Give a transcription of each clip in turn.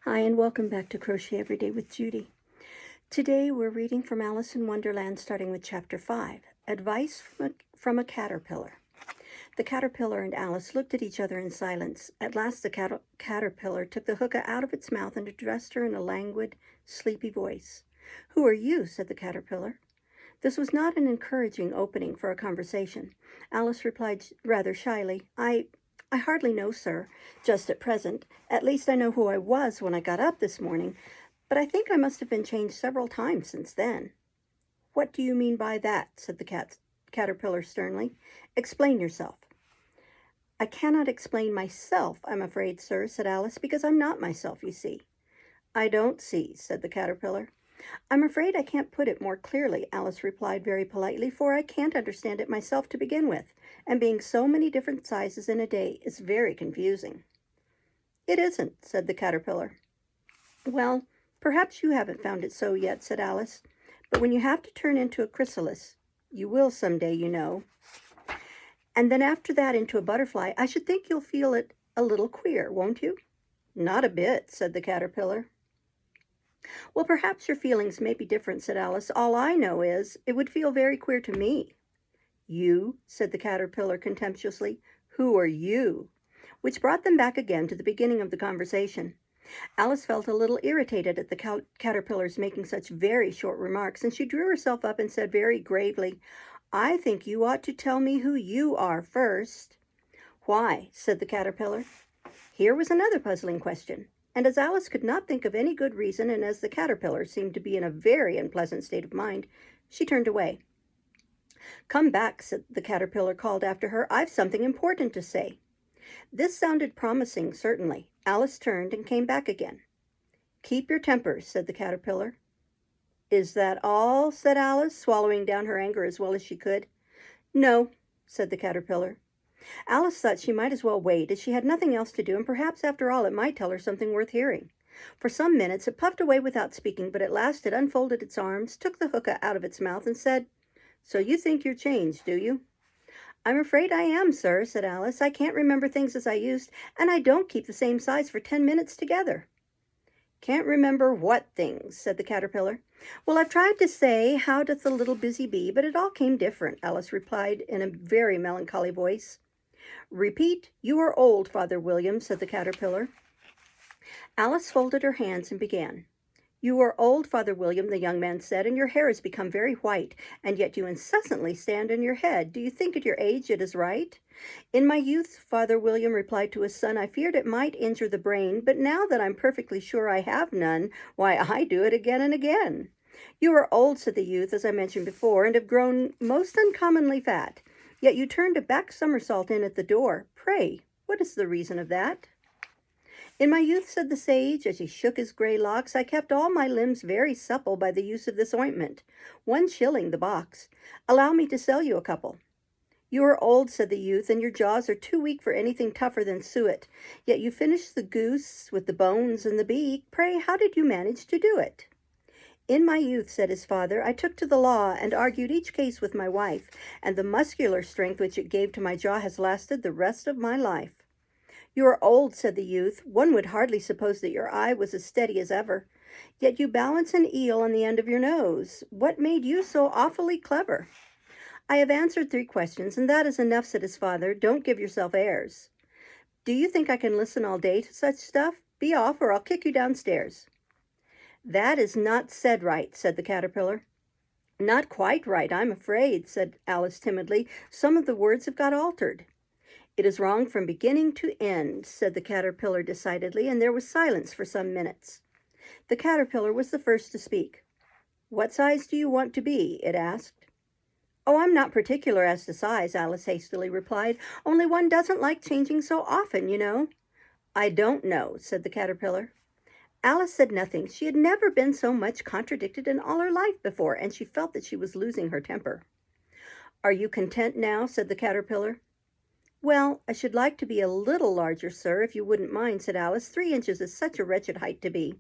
Hi, and welcome back to Crochet Every Day with Judy. Today we're reading from Alice in Wonderland, starting with Chapter 5, Advice from a Caterpillar. The caterpillar and Alice looked at each other in silence. At last the caterpillar took the hookah out of its mouth and addressed her in a languid, sleepy voice. "Who are you?" said the caterpillar. This was not an encouraging opening for a conversation. Alice replied rather shyly, I hardly know, sir, just at present. At least I know who I was when I got up this morning, but I think I must have been changed several times since then." "What do you mean by that?" said the caterpillar sternly. "Explain yourself." "I cannot explain myself, I'm afraid, sir," said Alice, "because I'm not myself, you see." "I don't see," said the caterpillar. "I'm afraid I can't put it more clearly," Alice replied very politely, "for I can't understand it myself to begin with, and being so many different sizes in a day is very confusing." "It isn't," said the caterpillar. "Well, perhaps you haven't found it so yet," said Alice, "but when you have to turn into a chrysalis, you will someday, you know, and then after that into a butterfly, I should think you'll feel it a little queer, won't you?" "Not a bit," said the caterpillar. "Well, perhaps your feelings may be different," said Alice. "All I know is, it would feel very queer to me." "You?" said the caterpillar contemptuously. "Who are you?" Which brought them back again to the beginning of the conversation. Alice felt a little irritated at the caterpillar's making such very short remarks, and she drew herself up and said very gravely, "I think you ought to tell me who you are first." "Why?" said the caterpillar. Here was another puzzling question, and as Alice could not think of any good reason, and as the caterpillar seemed to be in a very unpleasant state of mind, she turned away. "Come back," said the caterpillar called after her. "I've something important to say." This sounded promising, certainly. Alice turned and came back again. "Keep your temper," said the caterpillar. "Is that all?" said Alice, swallowing down her anger as well as she could. "No," said the caterpillar. Alice thought she might as well wait, as she had nothing else to do, and perhaps after all it might tell her something worth hearing. For some minutes it puffed away without speaking, but at last it unfolded its arms, took the hookah out of its mouth, and said, "So you think you're changed, do you?" "I'm afraid I am, sir," said Alice. "I can't remember things as I used, and I don't keep the same size for 10 minutes together." "Can't remember what things?" said the caterpillar. "Well, I've tried to say, 'How doth the little busy bee?' but it all came different," Alice replied in a very melancholy voice. "Repeat, 'You are old, Father William,'" said the caterpillar. Alice folded her hands and began. "You are old, Father William," the young man said, "and your hair has become very white, and yet you incessantly stand on your head. Do you think at your age it is right?" "In my youth," Father William replied to his son, "I feared it might injure the brain, but now that I'm perfectly sure I have none, why, I do it again and again." "You are old," said the youth, "as I mentioned before, and have grown most uncommonly fat. Yet you turned a back somersault in at the door. Pray, what is the reason of that?" "In my youth," said the sage, as he shook his gray locks, "I kept all my limbs very supple by the use of this ointment. 1 shilling the box. Allow me to sell you a couple." "You are old," said the youth, "and your jaws are too weak for anything tougher than suet. Yet you finished the goose with the bones and the beak. Pray, how did you manage to do it?" "In my youth," said his father, "I took to the law and argued each case with my wife, and the muscular strength which it gave to my jaw has lasted the rest of my life." "You are old," said the youth. "One would hardly suppose that your eye was as steady as ever. Yet you balance an eel on the end of your nose. What made you so awfully clever?" "I have answered 3 questions, and that is enough," said his father. "Don't give yourself airs." "Do you think I can listen all day to such stuff? Be off, or I'll kick you downstairs." "That is not said right," said the caterpillar. "Not quite right, I'm afraid," said Alice timidly. "Some of the words have got altered." "It is wrong from beginning to end," said the caterpillar decidedly, and there was silence for some minutes. The caterpillar was the first to speak. "What size do you want to be?" it asked. "Oh, I'm not particular as to size," Alice hastily replied. "Only one doesn't like changing so often, you know." "I don't know," said the caterpillar. Alice said nothing. She had never been so much contradicted in all her life before, and she felt that she was losing her temper. "Are you content now?" said the caterpillar. "Well, I should like to be a little larger, sir, if you wouldn't mind," said Alice. 3 inches is such a wretched height to be."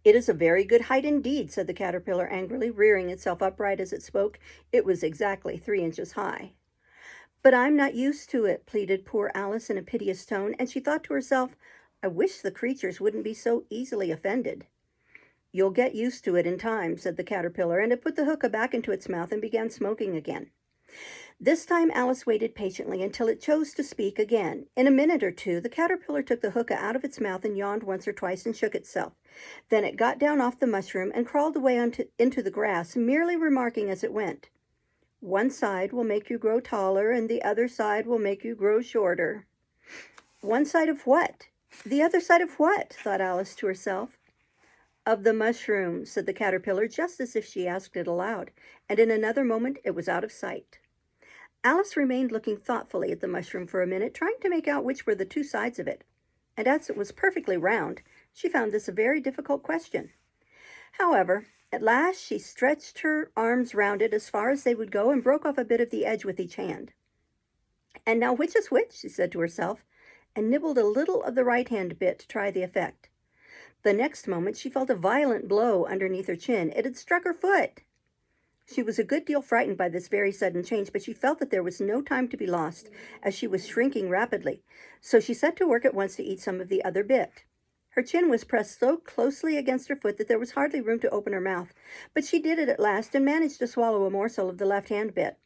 "It is a very good height indeed," said the caterpillar angrily, rearing itself upright as it spoke. It was exactly 3 inches high. "But I'm not used to it," pleaded poor Alice in a piteous tone, and she thought to herself, I wish the creatures wouldn't be so easily offended." "You'll get used to it in time," said the caterpillar, and it put the hookah back into its mouth and began smoking again. This time Alice waited patiently until it chose to speak again. In a minute or two, the caterpillar took the hookah out of its mouth and yawned once or twice and shook itself. Then it got down off the mushroom and crawled away into the grass, merely remarking as it went, "One side will make you grow taller, and the other side will make you grow shorter." "One side of what? The other side of what?" thought Alice to herself. "Of the mushroom," said the caterpillar, just as if she asked it aloud, and in another moment it was out of sight. Alice remained looking thoughtfully at the mushroom for a minute, trying to make out which were the two sides of it, and as it was perfectly round, she found this a very difficult question. However, at last she stretched her arms round it as far as they would go and broke off a bit of the edge with each hand. "And now which is which?" she said to herself, and nibbled a little of the right-hand bit to try the effect. The next moment she felt a violent blow underneath her chin. It had struck her foot. She was a good deal frightened by this very sudden change, but she felt that there was no time to be lost, as she was shrinking rapidly, so she set to work at once to eat some of the other bit. Her chin was pressed so closely against her foot that there was hardly room to open her mouth, but she did it at last and managed to swallow a morsel of the left-hand bit.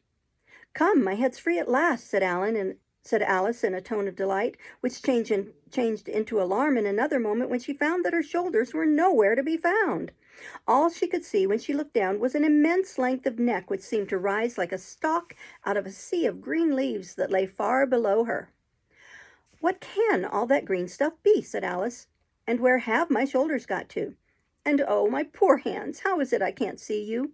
"Come, my head's free at last," said Alice in a tone of delight, which changed into alarm in another moment when she found that her shoulders were nowhere to be found. All she could see when she looked down was an immense length of neck which seemed to rise like a stalk out of a sea of green leaves that lay far below her. "What can all that green stuff be?" said Alice. "And where have my shoulders got to? And oh, my poor hands, how is it I can't see you?"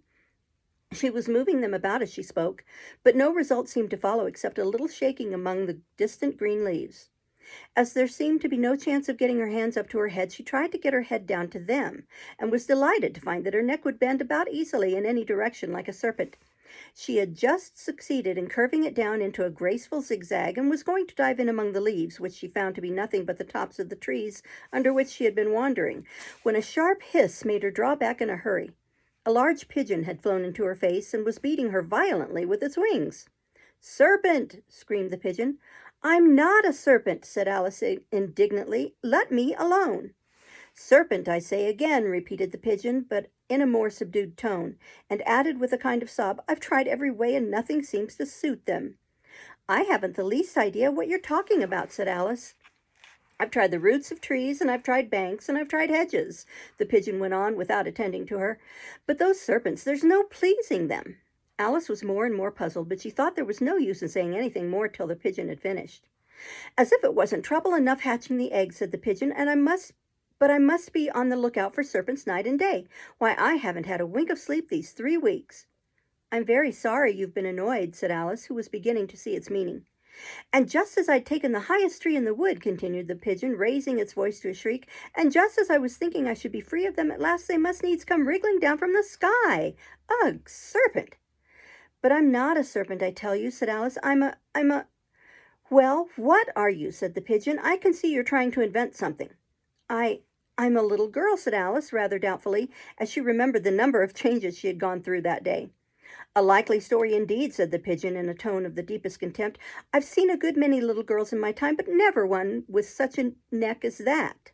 She was moving them about as she spoke, but no result seemed to follow except a little shaking among the distant green leaves. As there seemed to be no chance of getting her hands up to her head, she tried to get her head down to them, and was delighted to find that her neck would bend about easily in any direction like a serpent. She had just succeeded in curving it down into a graceful zigzag, and was going to dive in among the leaves, which she found to be nothing but the tops of the trees under which she had been wandering, when a sharp hiss made her draw back in a hurry. A large pigeon had flown into her face and was beating her violently with its wings. "Serpent!" screamed the pigeon. "I'm not a serpent," said Alice indignantly. "Let me alone." "Serpent, I say again," repeated the pigeon, but in a more subdued tone, and added with a kind of sob, "I've tried every way and nothing seems to suit them." "I haven't the least idea what you're talking about," said Alice. "I've tried the roots of trees, and I've tried banks, and I've tried hedges," the pigeon went on without attending to her. "But those serpents, there's no pleasing them." Alice was more and more puzzled, but she thought there was no use in saying anything more till the pigeon had finished. "As if it wasn't trouble enough hatching the eggs," said the pigeon, "and I must be on the lookout for serpents night and day. Why, I haven't had a wink of sleep these 3 weeks." "I'm very sorry you've been annoyed," said Alice, who was beginning to see its meaning. "And just as I'd taken the highest tree in the wood," continued the pigeon, raising its voice to a shriek, "and just as I was thinking I should be free of them at last, they must needs come wriggling down from the sky. Ugh, serpent!" "But I'm not a serpent, I tell you," said Alice. I'm a... "Well, what are you?" said the pigeon. "I can see you're trying to invent something." I'm a little girl," said Alice, rather doubtfully, as she remembered the number of changes she had gone through that day. "A likely story indeed," said the pigeon in a tone of the deepest contempt. "I've seen a good many little girls in my time, but never one with such a neck as that."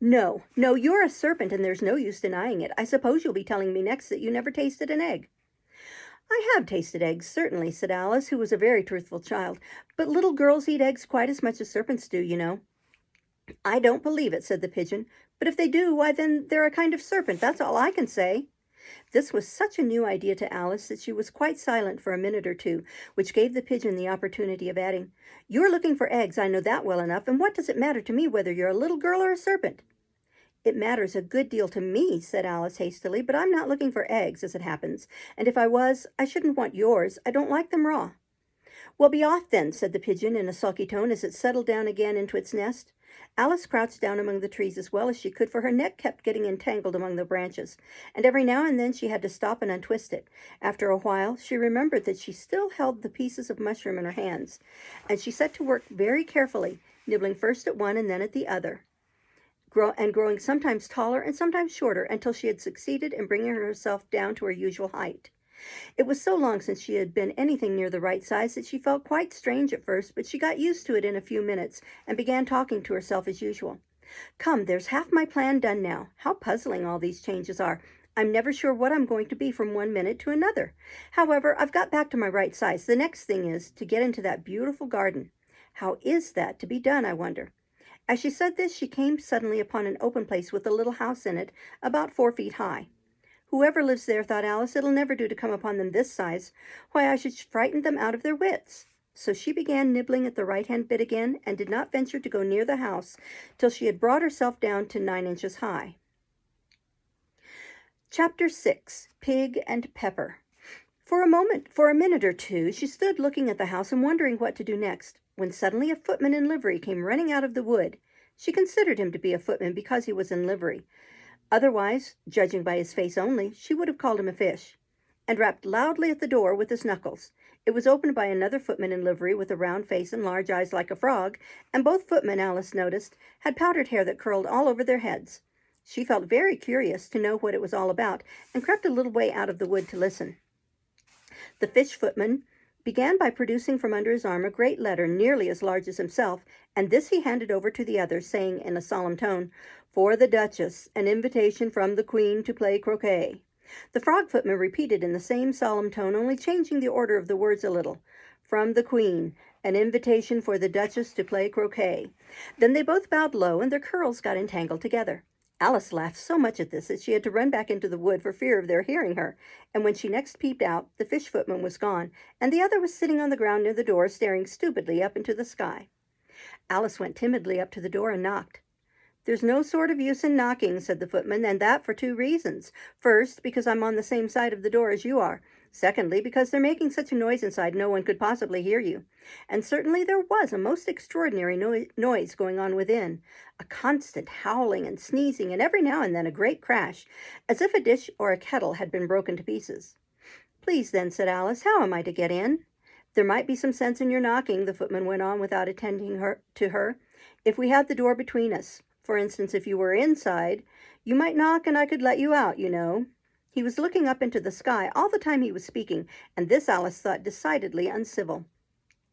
No, you're a serpent, and there's no use denying it. I suppose you'll be telling me next that you never tasted an egg." "I have tasted eggs, certainly," said Alice, who was a very truthful child, "but little girls eat eggs quite as much as serpents do, you know." "I don't believe it," said the pigeon, "but if they do, why then they're a kind of serpent, that's all I can say." This was such a new idea to Alice that she was quite silent for a minute or two, which gave the pigeon the opportunity of adding, "You're looking for eggs, I know that well enough, and what does it matter to me whether you're a little girl or a serpent?" "It matters a good deal to me," said Alice hastily, "but I'm not looking for eggs, as it happens, and if I was, I shouldn't want yours. I don't like them raw." "Well, be off then," said the pigeon in a sulky tone as it settled down again into its nest. Alice crouched down among the trees as well as she could, for her neck kept getting entangled among the branches, and every now and then she had to stop and untwist it. After a while, she remembered that she still held the pieces of mushroom in her hands, and she set to work very carefully, nibbling first at one and then at the other, growing sometimes taller and sometimes shorter until she had succeeded in bringing herself down to her usual height. It was so long since she had been anything near the right size that she felt quite strange at first, but she got used to it in a few minutes and began talking to herself as usual. Come, there's half my plan done now. How puzzling all these changes are. I'm never sure what I'm going to be from one minute to another. However, I've got back to my right size. The next thing is to get into that beautiful garden. How is that to be done, I wonder? As she said this, she came suddenly upon an open place with a little house in it, about 4 feet high. Whoever lives there, thought Alice, it'll never do to come upon them this size. Why, I should frighten them out of their wits. So she began nibbling at the right-hand bit again, and did not venture to go near the house till she had brought herself down to 9 inches high. Chapter 6. Pig and Pepper. For a minute or two, she stood looking at the house and wondering what to do next, when suddenly a footman in livery came running out of the wood. She considered him to be a footman because he was in livery. Otherwise, judging by his face only, she would have called him a fish, and rapped loudly at the door with his knuckles. It was opened by another footman in livery with a round face and large eyes like a frog, and both footmen, Alice noticed, had powdered hair that curled all over their heads. She felt very curious to know what it was all about, and crept a little way out of the wood to listen. The fish footman began by producing from under his arm a great letter nearly as large as himself, and this he handed over to the other, saying in a solemn tone, "For the Duchess, an invitation from the Queen to play croquet." The frog footman repeated in the same solemn tone, only changing the order of the words a little. "From the Queen, an invitation for the Duchess to play croquet." Then they both bowed low, and their curls got entangled together. Alice laughed so much at this that she had to run back into the wood for fear of their hearing her, and when she next peeped out, the fish footman was gone, and the other was sitting on the ground near the door, staring stupidly up into the sky. Alice went timidly up to the door and knocked. "There's no sort of use in knocking," said the footman, "and that for 2 reasons. First, because I'm on the same side of the door as you are. Secondly, because they're making such a noise inside no one could possibly hear you. And certainly there was a most extraordinary noise going on within, a constant howling and sneezing, and every now and then a great crash, as if a dish or a kettle had been broken to pieces." "Please then," said Alice, "how am I to get in?" "There might be some sense in your knocking," the footman went on without attending to her, "if we had the door between us. For instance, if you were inside, you might knock and I could let you out, you know." He was looking up into the sky all the time he was speaking, and this Alice thought decidedly uncivil.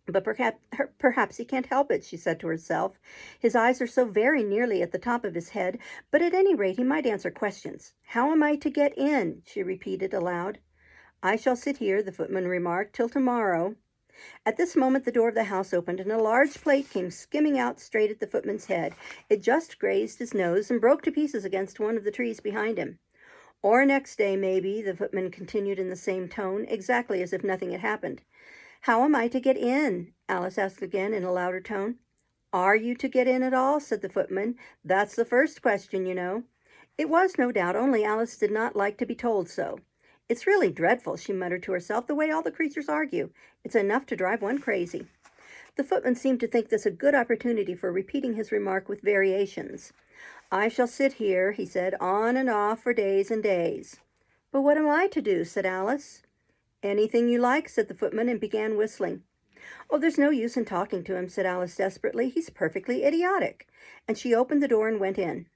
"But perhaps he can't help it," she said to herself. "His eyes are so very nearly at the top of his head, but at any rate he might answer questions. How am I to get in?" she repeated aloud. "I shall sit here," the footman remarked, "till tomorrow." At this moment the door of the house opened, and a large plate came skimming out straight at the footman's head. It just grazed his nose and broke to pieces against one of the trees behind him. "Or next day, maybe," the footman continued in the same tone, exactly as if nothing had happened. "How am I to get in?" Alice asked again in a louder tone. "Are you to get in at all?" said the footman. "That's the first question, you know." It was, no doubt, only Alice did not like to be told so. "It's really dreadful," she muttered to herself, "the way all the creatures argue. It's enough to drive one crazy." The footman seemed to think this a good opportunity for repeating his remark with variations. "I shall sit here," he said, "on and off for days and days." "But what am I to do?" said Alice. "Anything you like," said the footman, and began whistling. "Oh, there's no use in talking to him," said Alice desperately. "He's perfectly idiotic." And she opened the door and went in.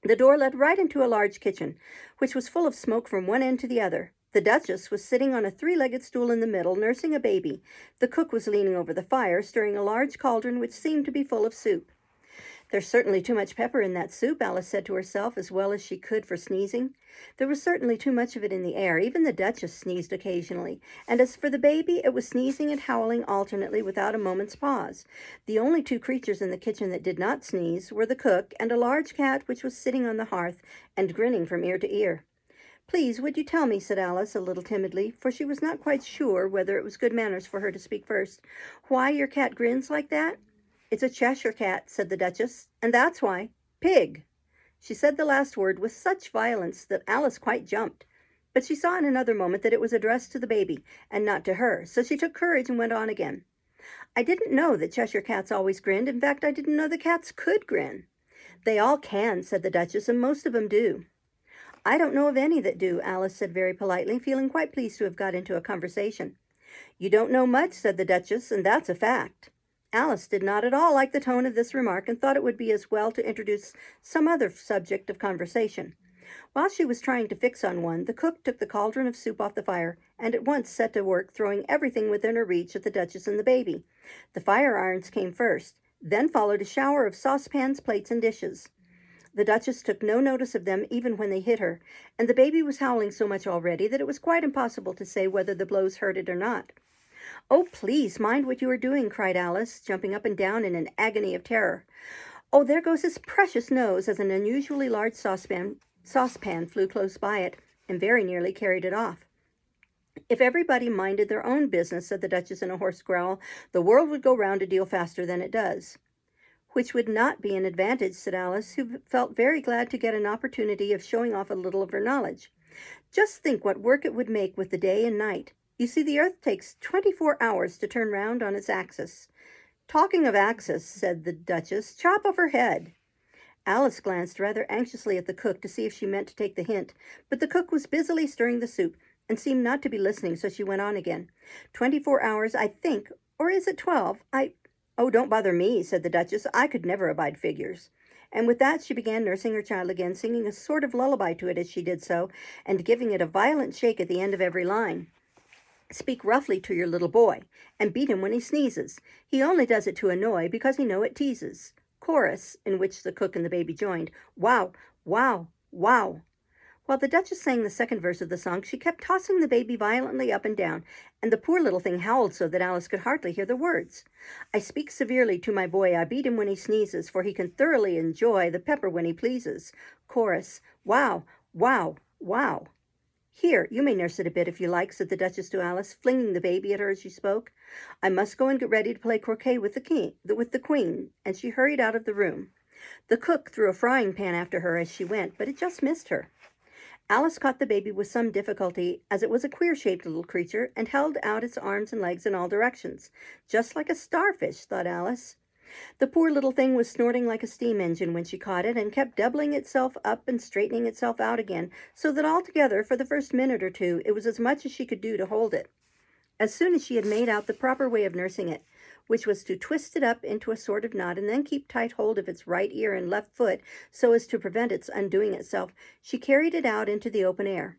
The door led right into a large kitchen, which was full of smoke from one end to the other. The Duchess was sitting on a 3-legged stool in the middle, nursing a baby. The cook was leaning over the fire, stirring a large cauldron which seemed to be full of soup. "There's certainly too much pepper in that soup," Alice said to herself, as well as she could for sneezing. There was certainly too much of it in the air. Even the Duchess sneezed occasionally. And as for the baby, it was sneezing and howling alternately without a moment's pause. The only 2 creatures in the kitchen that did not sneeze were the cook and a large cat which was sitting on the hearth and grinning from ear to ear. "Please, would you tell me," said Alice, a little timidly, for she was not quite sure whether it was good manners for her to speak first, "why your cat grins like that?" "It's a Cheshire Cat," said the Duchess, "and that's why. Pig." She said the last word with such violence that Alice quite jumped, but she saw in another moment that it was addressed to the baby and not to her, so she took courage and went on again. "I didn't know that Cheshire Cats always grinned. In fact, I didn't know the cats could grin." "They all can," said the Duchess, "and most of them do." "I don't know of any that do," Alice said very politely, feeling quite pleased to have got into a conversation. "You don't know much," said the Duchess, "and that's a fact." Alice did not at all like the tone of this remark, and thought it would be as well to introduce some other subject of conversation. While she was trying to fix on one, the cook took the cauldron of soup off the fire and at once set to work throwing everything within her reach at the Duchess and the baby. The fire irons came first, then followed a shower of saucepans, plates, and dishes. The Duchess took no notice of them even when they hit her, and the baby was howling so much already that it was quite impossible to say whether the blows hurt it or not. "Oh, please, mind what you are doing," cried Alice, jumping up and down in an agony of terror. "Oh, there goes his precious nose," as an unusually large saucepan flew close by it and very nearly carried it off. "If everybody minded their own business," said the Duchess in a hoarse growl, "the world would go round a deal faster than it does." "Which would not be an advantage," said Alice, who felt very glad to get an opportunity of showing off a little of her knowledge. "Just think what work it would make with the day and night. You see, the earth takes 24 hours to turn round on its axis." "Talking of axis," said the Duchess, "chop off her head." Alice glanced rather anxiously at the cook to see if she meant to take the hint, but the cook was busily stirring the soup and seemed not to be listening, so she went on again. 24 hours, I think, or is it 12? Oh, don't bother me," said the Duchess. "I could never abide figures." And with that she began nursing her child again, singing a sort of lullaby to it as she did so, and giving it a violent shake at the end of every line. "Speak roughly to your little boy, and beat him when he sneezes. He only does it to annoy, because he know it teases." Chorus, in which the cook and the baby joined. "Wow, wow, wow." While the Duchess sang the second verse of the song, she kept tossing the baby violently up and down, and the poor little thing howled so that Alice could hardly hear the words. "I speak severely to my boy, I beat him when he sneezes, for he can thoroughly enjoy the pepper when he pleases." Chorus. "Wow, wow, wow." "Here, you may nurse it a bit if you like," said the Duchess to Alice, flinging the baby at her as she spoke. "I must go and get ready to play croquet with the Queen," and she hurried out of the room. The cook threw a frying pan after her as she went, but it just missed her. Alice caught the baby with some difficulty, as it was a queer-shaped little creature, and held out its arms and legs in all directions. "Just like a starfish," thought Alice. The poor little thing was snorting like a steam engine when she caught it, and kept doubling itself up and straightening itself out again, so that altogether, for the first minute or two, it was as much as she could do to hold it. As soon as she had made out the proper way of nursing it, which was to twist it up into a sort of knot and then keep tight hold of its right ear and left foot so as to prevent its undoing itself, she carried it out into the open air.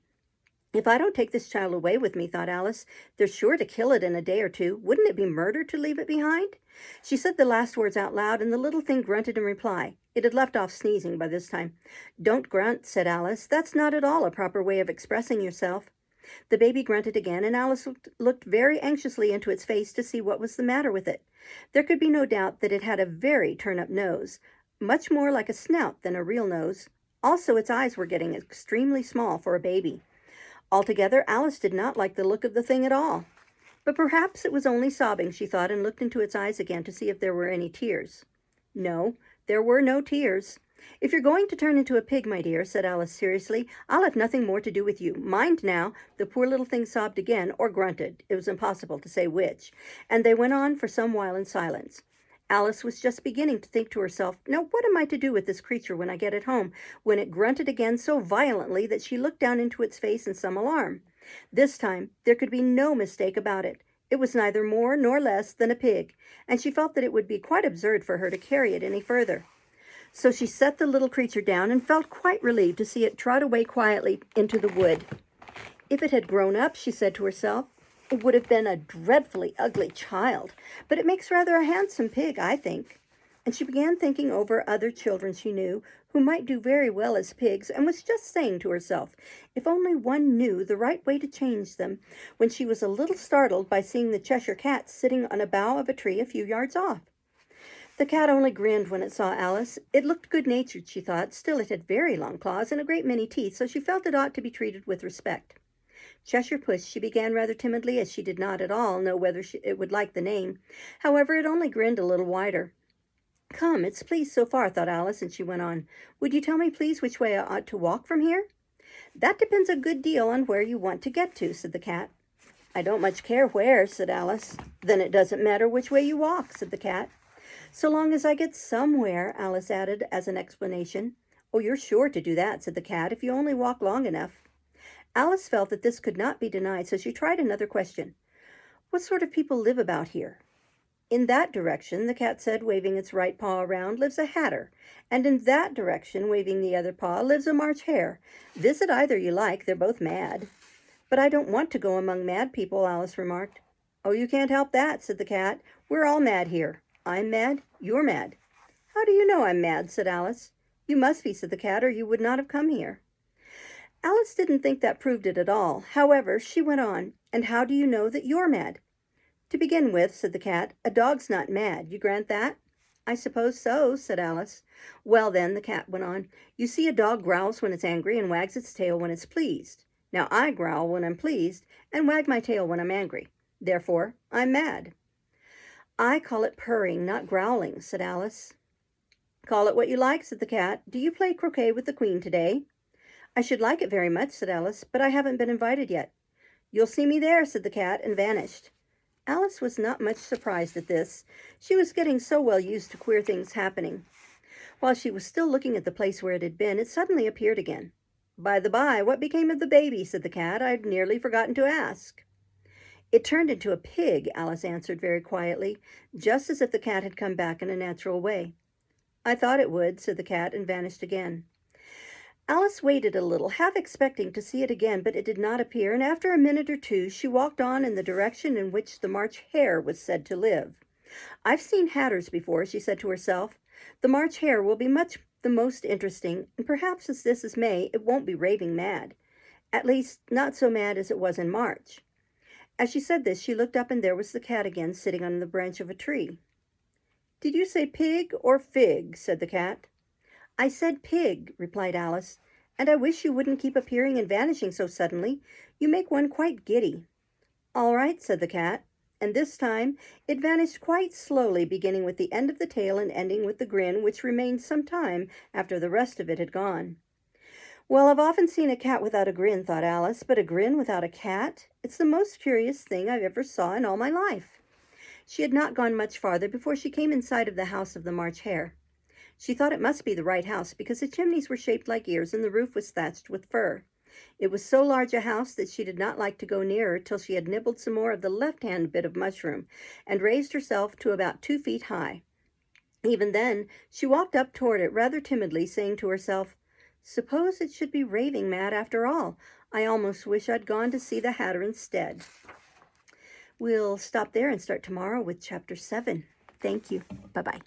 "If I don't take this child away with me," thought Alice, "they're sure to kill it in a day or two. Wouldn't it be murder to leave it behind?" She said the last words out loud, and the little thing grunted in reply. It had left off sneezing by this time. "Don't grunt," said Alice. "That's not at all a proper way of expressing yourself." The baby grunted again, and Alice looked very anxiously into its face to see what was the matter with it. There could be no doubt that it had a very turn-up nose, much more like a snout than a real nose. Also, its eyes were getting extremely small for a baby. Altogether, Alice did not like the look of the thing at all. But perhaps it was only sobbing, she thought, and looked into its eyes again to see if there were any tears. No, there were no tears. "If you're going to turn into a pig, my dear," said Alice seriously, "I'll have nothing more to do with you. Mind now." The poor little thing sobbed again, or grunted. It was impossible to say which. And they went on for some while in silence. Alice was just beginning to think to herself, "Now what am I to do with this creature when I get it home?" when it grunted again so violently that she looked down into its face in some alarm. This time there could be no mistake about it. It was neither more nor less than a pig, and she felt that it would be quite absurd for her to carry it any further. So she set the little creature down and felt quite relieved to see it trot away quietly into the wood. "If it had grown up," she said to herself, "it would have been a dreadfully ugly child, but it makes rather a handsome pig, I think." And she began thinking over other children she knew who might do very well as pigs, and was just saying to herself, if only one knew the right way to change them, when she was a little startled by seeing the Cheshire Cat sitting on a bough of a tree a few yards off. The cat only grinned when it saw Alice. It looked good-natured, she thought. Still, it had very long claws and a great many teeth, so she felt it ought to be treated with respect. Cheshire Puss, she began rather timidly, as she did not at all know whether it would like the name. However, it only grinned a little wider. "Come, it's pleased so far," thought Alice, and she went on. "Would you tell me, please, which way I ought to walk from here?" "That depends a good deal on where you want to get to," said the cat. "I don't much care where," said Alice. "Then it doesn't matter which way you walk," said the cat. "So long as I get somewhere," Alice added as an explanation. "Oh, you're sure to do that," said the cat, "if you only walk long enough." Alice felt that this could not be denied, so she tried another question. "What sort of people live about here?" In that direction, the cat said, waving its right paw around, lives a hatter, and in that direction, waving the other paw, lives a March hare. Visit either you like, they're both mad. But I don't want to go among mad people, Alice remarked. Oh, you can't help that, said the cat. We're all mad here. I'm mad, you're mad. How do you know I'm mad, said Alice. You must be, said the cat, or you would not have come here. Alice didn't think that proved it at all. However, she went on, and how do you know that you're mad? To begin with, said the cat, a dog's not mad. You grant that? I suppose so, said Alice. Well then, the cat went on, you see a dog growls when it's angry and wags its tail when it's pleased. Now I growl when I'm pleased and wag my tail when I'm angry. Therefore, I'm mad. I call it purring, not growling, said Alice. Call it what you like, said the cat. Do you play croquet with the queen today? I should like it very much, said Alice, but I haven't been invited yet. You'll see me there, said the cat, and vanished. Alice was not much surprised at this. She was getting so well used to queer things happening. While she was still looking at the place where it had been, it suddenly appeared again. By the by, what became of the baby, said the cat. I'd nearly forgotten to ask. It turned into a pig, Alice answered very quietly, just as if the cat had come back in a natural way. I thought it would, said the cat, and vanished again. Alice waited a little, half expecting to see it again, but it did not appear, and after a minute or two she walked on in the direction in which the March hare was said to live. I've seen hatters before, she said to herself. The March hare will be much the most interesting, and perhaps as this is May, it won't be raving mad. At least, not so mad as it was in March. As she said this, she looked up, and there was the cat again, sitting on the branch of a tree. Did you say pig or fig? Said the cat. I said pig, replied Alice, and I wish you wouldn't keep appearing and vanishing so suddenly. You make one quite giddy. All right, said the cat, and this time it vanished quite slowly, beginning with the end of the tail and ending with the grin, which remained some time after the rest of it had gone. Well, I've often seen a cat without a grin, thought Alice, but a grin without a cat? It's the most curious thing I've ever saw in all my life. She had not gone much farther before she came in sight of the house of the March hare. She thought it must be the right house because the chimneys were shaped like ears and the roof was thatched with fur. It was so large a house that she did not like to go nearer till she had nibbled some more of the left-hand bit of mushroom and raised herself to about 2 feet high. Even then, she walked up toward it rather timidly, saying to herself, Suppose it should be raving mad after all. I almost wish I'd gone to see the hatter instead. We'll stop there and start tomorrow with Chapter 7. Thank you. Bye-bye.